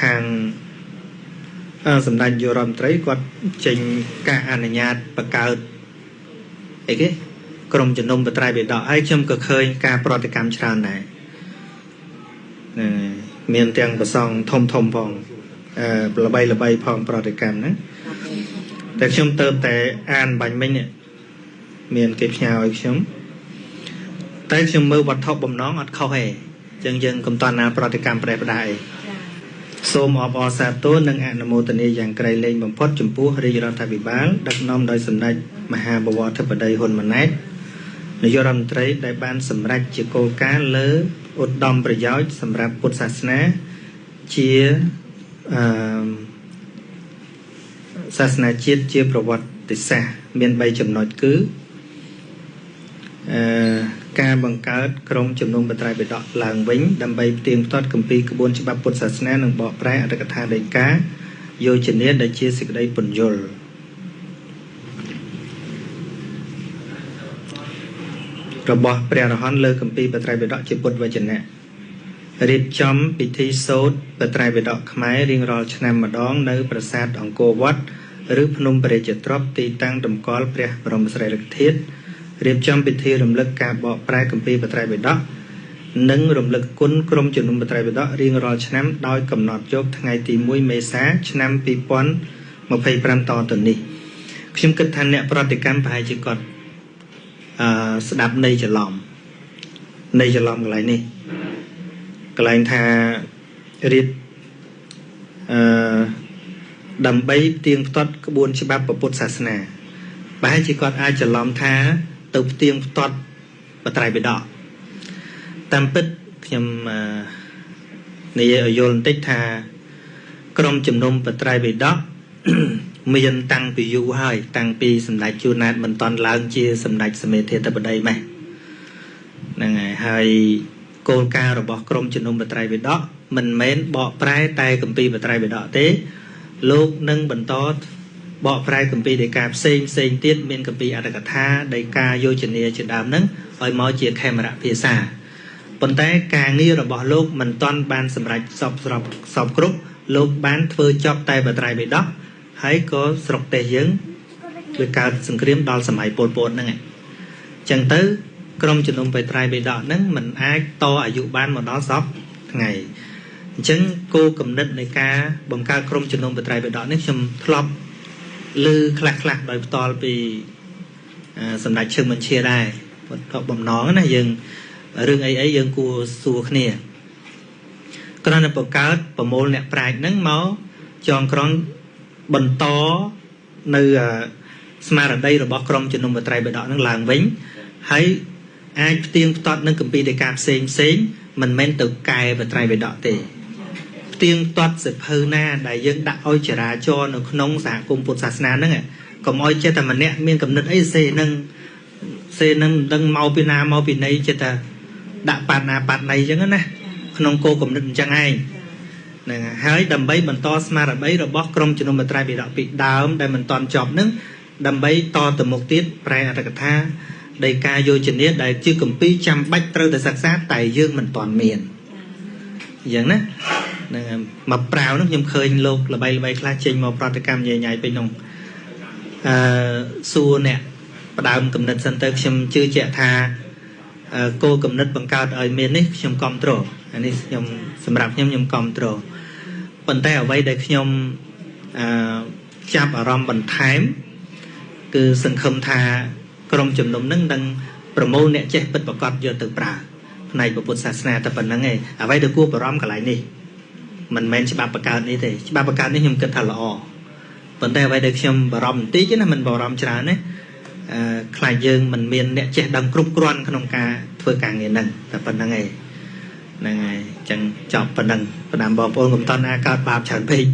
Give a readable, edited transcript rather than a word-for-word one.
hàng sầm đan vô rầm trái quạt trình cả anh nhạt bạc cao ấy cáiกรม ជំនុំ បត្រៃ បិដក ហើយ ខ្ញុំ ក៏ ឃើញ ការ ប្រតិកម្ម ច្រើន ដែរ មាន ទាំង ប្រសង ធំ ផង ល្បី ផង ប្រតិកម្ម ហ្នឹង តែ ខ្ញុំ ទៅ តែ អាន បាញ់ មិញ មាន គេ ផ្ញើ ឲ្យ ខ្ញុំ តែ ខ្ញុំ មើល វត្ថុ បំណង អត់ ខុស ទេ ចឹង យើង កុំ តន់ ណា ប្រតិកម្ម ប្រេះ ផ្ដាយ សូម អបអរសាទរ និង អនុមោទនា យ៉ាង ក្រៃលែង បំផុត ចំពោះ រាជរដ្ឋាភិបាល ដឹកនាំ ដោយ សម្ដេច មហាបវរធិបតី ហ៊ុន ម៉ាណែត នាយករដ្ឋមន្ត្រី ដែល បាន សម្រេច ជា គោលការណ៍ លើ ឧត្តម ប្រយោជន៍ សម្រាប់ ពុទ្ធសាសនា ជា សាសនាជាតិ ជា ប្រវត្តិសាស្ត្រ មាន 3 ចំណុច គឺ ការ បង្កើត ក្រុម ជំនុំ បត្រៃ បិដក ឡើង វិញ ដើម្បី ផ្ទៀងផ្ទាត់ គម្ពីរ ក្បួន ច្បាប់ ពុទ្ធសាសនា និង បកប្រែ អត្ថកថា ដីកា យោជនា ដែល ជា សេចក្តី ពន្យល់ របស់ ព្រះរហន្ត លើ គម្ពីរ បត្រៃ បិដក ជា ពុទ្ធវចនៈ រៀបចំ ពិធី សូត្រ បត្រៃ បិដក ខ្មែរ រៀងរាល់ ឆ្នាំ ម្ដង នៅ ប្រាសាទ អង្គរវត្ត ឬ ភ្នំព្រះរាជទ្រព្យ ទីតាំង តម្កល់ ព្រះ បរមសារីរិកធាតុ រៀបចំ ពិធី រំលឹក ការបកប្រែ គម្ពីរ បត្រៃ បិដក និង រំលឹក គុណ ក្រុម ជំនុំ បត្រៃ បិដក រៀងរាល់ ឆ្នាំ ដោយ កំណត់ យក ថ្ងៃ ទី 1 មេសា ឆ្នាំ 2025 តទៅនេះ ខ្ញុំ គិត ថា អ្នក ប្រតិកម្ម ប្រហែល ជា គាត់ ស្ដាប់ នៃ ច្រឡំ កន្លែង នេះ កន្លែង ថា រៀប ដើម្បី ផ្ទៀងផ្ទាត់ ក្បួន ច្បាប់ ពុទ្ធសាសនា ប្រហែល ជា គាត់ អាច ច្រឡំ ថា ទៅ ផ្ទៀងផ្ទាត់ បត្រៃ បិដក តាម ពិត ខ្ញុំ និយាយ ឲ្យ យល់ បន្តិច ថា ក្រុម ជំនុំ បត្រៃ បិដក មាន តាំង ពី យូរ ហើយ តាំង ពី សម្ដេច ជួន ណាត មិន តន់ ឡើង ជា សម្ដេច សមេធាធិបតី ម៉េះ ហ្នឹង ហើយ គោលការណ៍ របស់ ក្រុម ជំនុំ បត្រៃ បិដក មិន មែន បកប្រែ តែ គម្ពីរ បត្រៃ បិដក ទេ លោក នឹង បន្ត បកប្រែ គម្ពីរ ដីកា ផ្សេង ទៀត មាន គម្ពីរ អត្ថកថា ដីកា យោជនា ជា ដើម ហ្នឹង ឲ្យ មក ជា ខេមរៈ ភាសា ប៉ុន្តែ ការងារ របស់ លោក មិន តន់ បាន សម្រេច សពគ្រប់ លោក បាន ធ្វើ ចប់ តែ បត្រៃ បិដក ហើយ ក៏ ស្រុក ទេស យើង វា កើត សង្គ្រាម ដល់ សម័យ ប៉ុល ពត ហ្នឹង ឯង ចឹង ទៅ ក្រុម ជំនុំ បត្រៃ បិដក ហ្នឹង មិន អាច ត អាយុ បាន មក ដល់ សព ថ្ងៃ អញ្ចឹង គោល គំនិត នៃ ការ បង្កើត ក្រុម ជំនុំ បត្រៃ បិដក នេះ ខ្ញុំ ធ្លាប់ ឮ ខ្លះៗ ដោយ ផ្ទាល់ ពី សម្ដេច ឈឹង បញ្ឈា ដែរ បំណង ណា យើង រឿង អី យើង គួរ សួរ គ្នា គ្រាន់តែ បង្កើត ប្រមូល អ្នក ប្រាជ្ញ ហ្នឹង មក ចងក្រង បន្ត នៅ ស្មារតី របស់ ក្រុម ជំនុំ បត្រៃ បិដក ហ្នឹង ឡើង វិញ ហើយ អាច ផ្ទៀងផ្ទាត់ នឹង គម្ពីរ ដីកា ផ្សេង មិន មែន ទៅ កែ បត្រៃ បិដក ទេ ផ្ទៀងផ្ទាត់ សិភៅ ណា ដែល យើង ដាក់ ឲ្យ ចរាចរណ៍ នៅ ក្នុង សហគមន៍ ពុទ្ធសាសនា ហ្នឹង កុំ ឲ្យ ចេះតែ ម្នាក់ មាន កំណត់ អី សេ នឹង ដឹង មក ពី ណា មក ពី ណី ចេះតែ ដាក់ ប៉ាត់ ណា ប៉ាត់ ណី ចឹង ណា ក្នុង គោល គំនិត អញ្ចឹង ឯង ហ្នឹង ហើយ ដើម្បី បន្ត ស្មារតី របស់ ក្រុម ជំនុំ បត្រៃ បិដក ពី ដើម ដែល មិន តន់ ចប់ ហ្នឹង ដើម្បី ត ទៅ មុខ ទៀត ប្រែ អត្ថកថា ដីកា យោជនា ដែល ជា គម្ពីរ ចាំបាច់ ត្រូវ តែ សិក្សា តែ យើង មិន តន់ មាន អញ្ចឹង ណា ហ្នឹង មក ប្រាវ ហ្នឹង ខ្ញុំ ឃើញ លោក ល្បី ខ្លះ ចេញ មក ប្រតិកម្ម ញ៉ៃ ពេញ ក្នុង សួរ អ្នក ផ្ដើម គំនិត សិន ទៅ ខ្ញុំ ជឿជាក់ ថា គោល គំនិត បង្កើត ឲ្យ មាន នេះ ខ្ញុំ គាំទ្រ អានេះ ខ្ញុំ សម្រាប់ ខ្ញុំ គាំទ្រ ប៉ុន្តែ អ្វី ដែល ខ្ញុំ ចាប់ អារម្មណ៍ បន្ថែម គឺ សង្ឃឹម ថា ក្រុម ជំនុំ ហ្នឹង នឹង ប្រមូល អ្នក ចេះ ពិត ប្រកប យក ទៅ ប្រើ ផ្នែក ពុទ្ធសាសនា តែ ប៉ុណ្្នឹង ឯង អ្វី ដែល គួរ បារម្ភ កន្លែង នេះ មិន មែន ច្បាប់ បង្កើត នេះ ទេ ច្បាប់ បង្កើត នេះ ខ្ញុំ គិត ថា ល្អ ប៉ុន្តែ អ្វី ដែល ខ្ញុំ បារម្ភ បន្តិច ណា មិន បារម្ភ ច្រើន ទេ ខ្លាច យើង មិន មាន អ្នក ចេះ ដឹង គ្រប់គ្រាន់ ក្នុង ការ ធ្វើ ការងារ ហ្នឹង តែ ប៉ុណ្្នឹង ឯង ហ្នឹង ហើយ ចឹង ចប់ ប៉ុណ្្នឹង ផ្ដាំ បងប្អូន កុំ តន់ ណា កើត បាប ច្រើន ពេក